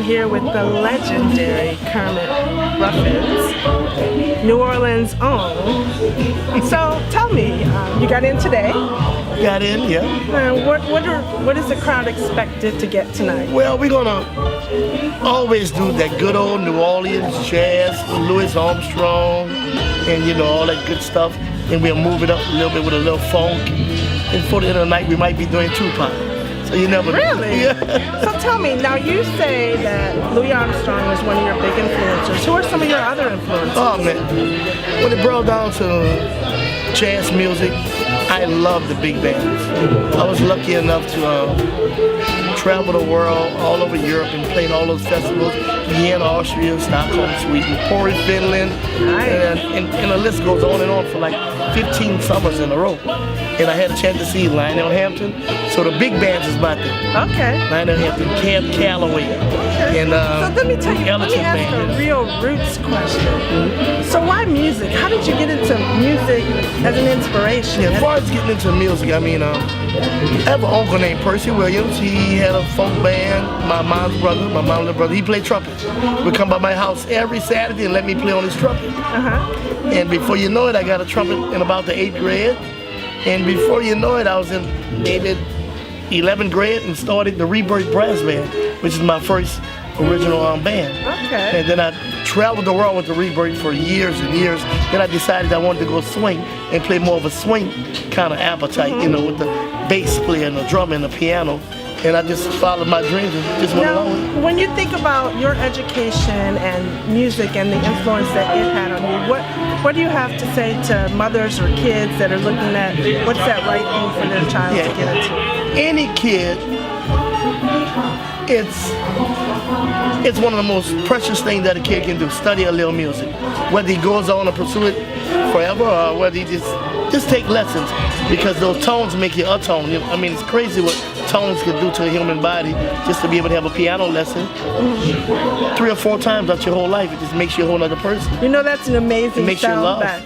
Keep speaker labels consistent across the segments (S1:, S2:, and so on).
S1: here with the legendary Kermit Ruffins, New Orleans' own. So tell me, you got in today?
S2: Got in, yeah.
S1: What is the crowd expected to get tonight?
S2: Well, we're gonna always do that good old New Orleans jazz with Louis Armstrong and all that good stuff. And we'll move it up a little bit with a little funk. And for the end of the night, we might be doing Tupac. So you never know.
S1: Really?
S2: Yeah.
S1: So tell me, now you say that Louis Armstrong was one of your big influencers. Who are some of your other influences?
S2: Oh man, when it brought down to jazz music, I love the big bands. I was lucky enough to travel the world, all over Europe, and played all those festivals. Vienna, Austria, Stockholm, Sweden, Pori, Finland, and the list goes on and on for like 15 summers in a row. And I had a chance to see Lionel Hampton. So the big bands is my thing.
S1: Okay.
S2: Lionel Hampton, Cab Calloway, and
S1: so let me tell you, let me ask
S2: band,
S1: a real roots question. So why music? How did you get into music as an inspiration?
S2: Yeah, as far as getting into music, I mean, I have an uncle named Percy Williams. He had a folk band. My mom's little brother, he played trumpet. Would come by my house every Saturday and let me play on his trumpet. And before you know it, I got a trumpet in about the 8th grade. And before you know it, I was in maybe 11th grade and started the Rebirth Brass Band, which is my first original band.
S1: Okay.
S2: And then I traveled the world with the Rebirth for years and years. Then I decided I wanted to go swing and play more of a swing kind of appetite, with the bass player and the drum and the piano. And I just followed my dreams and just went along with it.
S1: When you think about your education and music and the influence that it had on you, what do you have to say to mothers or kids that are looking at what's that right thing for their child to get into?
S2: Any kid, it's one of the most precious things that a kid can do, study a little music. Whether he goes on to pursue it forever or whether he just take lessons, because those tones make you atone. I mean, it's crazy what tones can do to a human body. Just to be able to have a piano lesson 3 or 4 times out your whole life, it just makes you a whole other person.
S1: That's an amazing sound back.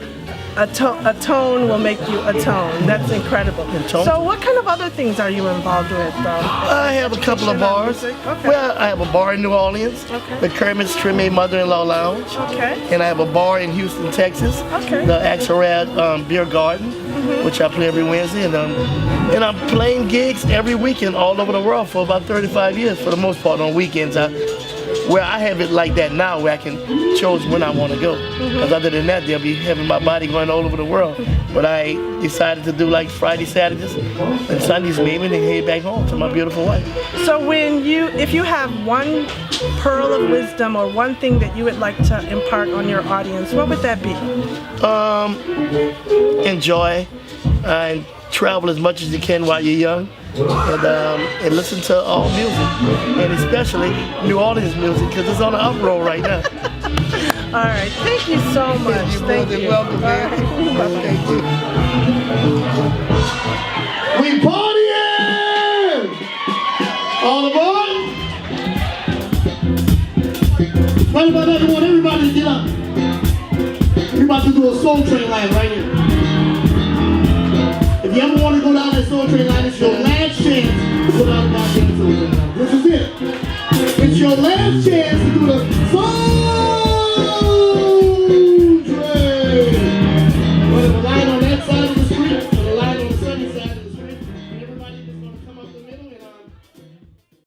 S1: A tone will make you atone. That's incredible. So what kind of other things are you involved with, though?
S2: I have a couple of bars.
S1: Okay.
S2: Well, I have a bar in New Orleans, the Kermit's Treme Mother-in-Law Lounge.
S1: Okay.
S2: And I have a bar in Houston, Texas, the Axelrad Beer Garden, which I play every Wednesday. And I'm playing gigs every weekend all over the world for about 35 years, for the most part on weekends. Where I have it like that now, where I can choose when I want to go. Because other than that, they'll be having my body going all over the world. But I decided to do like Friday, Saturdays, and Sundays maybe, and then head back home to my beautiful wife.
S1: So if you have one pearl of wisdom or one thing that you would like to impart on your audience, what would that be?
S2: Enjoy and travel as much as you can while you're young. And listen to all music, and especially New Orleans music, because it's on the uproar right now.
S1: All right, thank you so much. Thank you.
S2: Welcome, man. Thank you.
S3: We partying! All aboard! Right about that, I want everybody to get up. We're about to do a Soul Train line right here. If you ever want to go down that Soul Train line, it's your last chance to go down that Soul Train line. This is it. It's your last chance to do the